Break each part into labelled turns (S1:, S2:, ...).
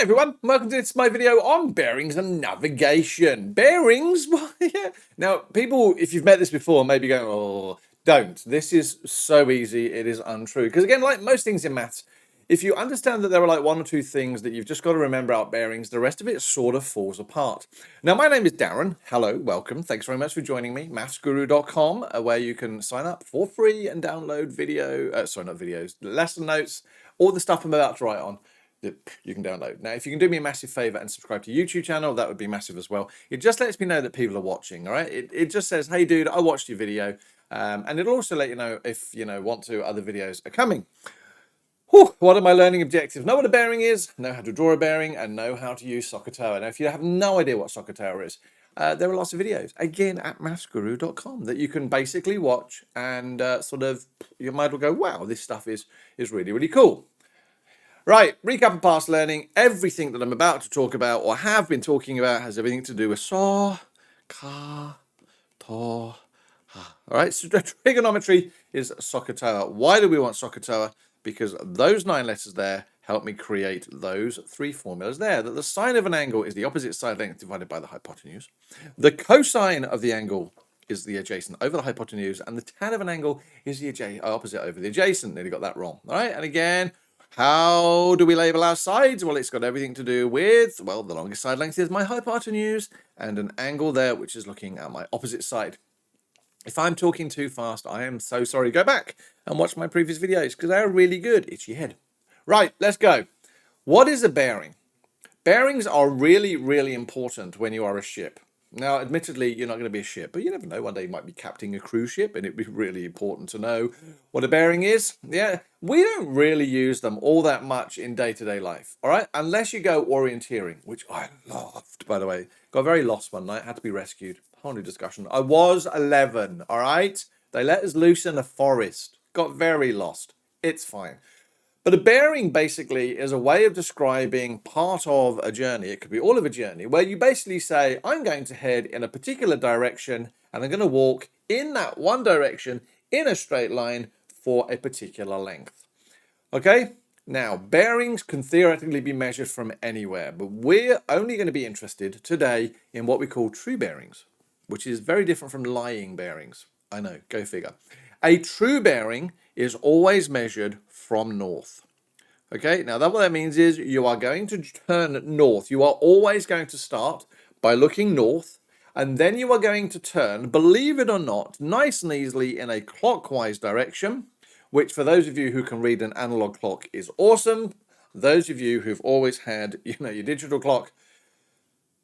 S1: Hi everyone, welcome to my video on bearings and navigation. Bearings? Yeah. Now, people, if you've met this before, maybe going, oh, don't. This is so easy, it is untrue. Because again, like most things in maths, if you understand that there are like one or two things that you've just got to remember about bearings, the rest of it sort of falls apart. Now, my name is Darren. Hello, welcome. Thanks very much for joining me. Mathsguru.com, where you can sign up for free and download lesson notes, all the stuff I'm about to write on that you can download. Now, if you can do me a massive favor and subscribe to YouTube channel, that would be massive as well. It just lets me know that people are watching, all right? It just says, hey, dude, I watched your video. And it'll also let you know if, want to, other videos are coming. Whew, what are my learning objectives? Know what a bearing is, know how to draw a bearing, and know how to use SOHCAHTOA. Now, if you have no idea what SOHCAHTOA is, there are lots of videos, again, at mathsguru.com that you can basically watch and you might as well go, wow, this stuff is really, really cool. Right, recap of past learning. Everything that I'm about to talk about or have been talking about has everything to do with SOHCAHTOA. All right, so trigonometry is SOHCAHTOA. Why do we want SOHCAHTOA? Because those 9 letters there help me create those 3 formulas there. That the sine of an angle is the opposite side length divided by the hypotenuse. The cosine of the angle is the adjacent over the hypotenuse, and the tan of an angle is the opposite over the adjacent. Nearly got that wrong. All right, and again, how do we label our sides? Well, it's got everything to do with, well, the longest side length is my hypotenuse, and an angle there which is looking at my opposite side. If I'm talking too fast, I am so sorry. Go back and watch my previous videos because they're really good. Itchy head. Right, let's go. What is a bearing? Bearings are really, really important when you are a ship. Now, admittedly, you're not going to be a ship, but you never know. One day you might be captaining a cruise ship, and it'd be really important to know what a bearing is. Yeah, we don't really use them all that much in day-to-day life, all right? Unless you go orienteering, which I loved, by the way. Got very lost one night, had to be rescued. Whole new discussion. I was 11, all right? They let us loose in a forest. Got very lost. It's fine. But a bearing basically is a way of describing part of a journey. It could be all of a journey where you basically say, I'm going to head in a particular direction and I'm going to walk in that one direction in a straight line for a particular length. Okay? Now, bearings can theoretically be measured from anywhere, but we're only going to be interested today in what we call true bearings, which is very different from lying bearings. I know, go figure. A true bearing is always measured from north. Okay, now what that means is you are going to turn north. You are always going to start by looking north, and then you are going to turn, believe it or not, nice and easily in a clockwise direction, which for those of you who can read an analog clock is awesome. Those of you who've always had, your digital clock,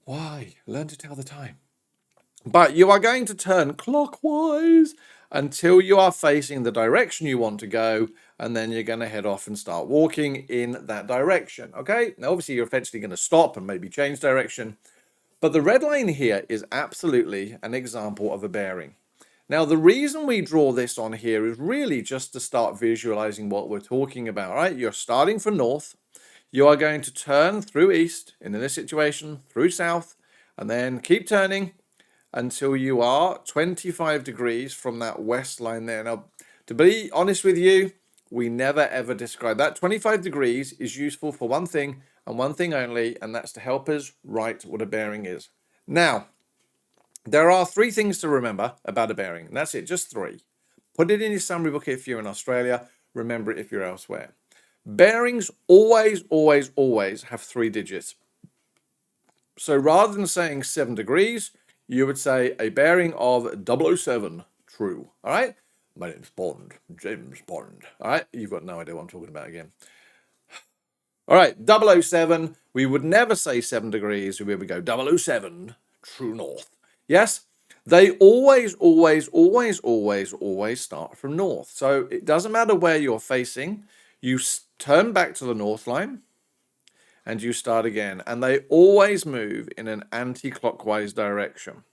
S1: why? Learn to tell the time. But you are going to turn clockwise until you are facing the direction you want to go, and then you're going to head off and start walking in that direction, okay? Now, obviously, you're eventually going to stop and maybe change direction, but the red line here is absolutely an example of a bearing. Now, the reason we draw this on here is really just to start visualizing what we're talking about, right? You're starting from north, you are going to turn through east, and in this situation, through south, and then keep turning until you are 25 degrees from that west line there. Now, to be honest with you, we never ever describe that. 25 degrees is useful for one thing and one thing only, and that's to help us write what a bearing is. Now, there are 3 things to remember about a bearing, and that's it, just 3. Put it in your summary book if you're in Australia, remember it if you're elsewhere. Bearings always, always, always have 3 digits. So rather than saying 7 degrees, you would say a bearing of 007, true, all right? My name's Bond, James Bond, all right? You've got no idea what I'm talking about again. All right, 007, we would never say 7 degrees, we would go 007, true north. Yes, they always, always, always, always, always start from north. So it doesn't matter where you're facing, you turn back to the north line, and you start again. And they always move in an anti-clockwise direction.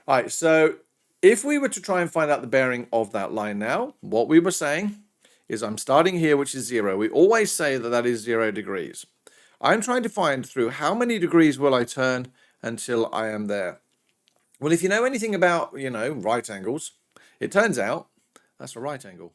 S1: All right, so if we were to try and find out the bearing of that line now, what we were saying is I'm starting here, which is 0. We always say that that is 0 degrees. I'm trying to find through how many degrees will I turn until I am there. Well, if you know anything about, right angles, it turns out that's a right angle.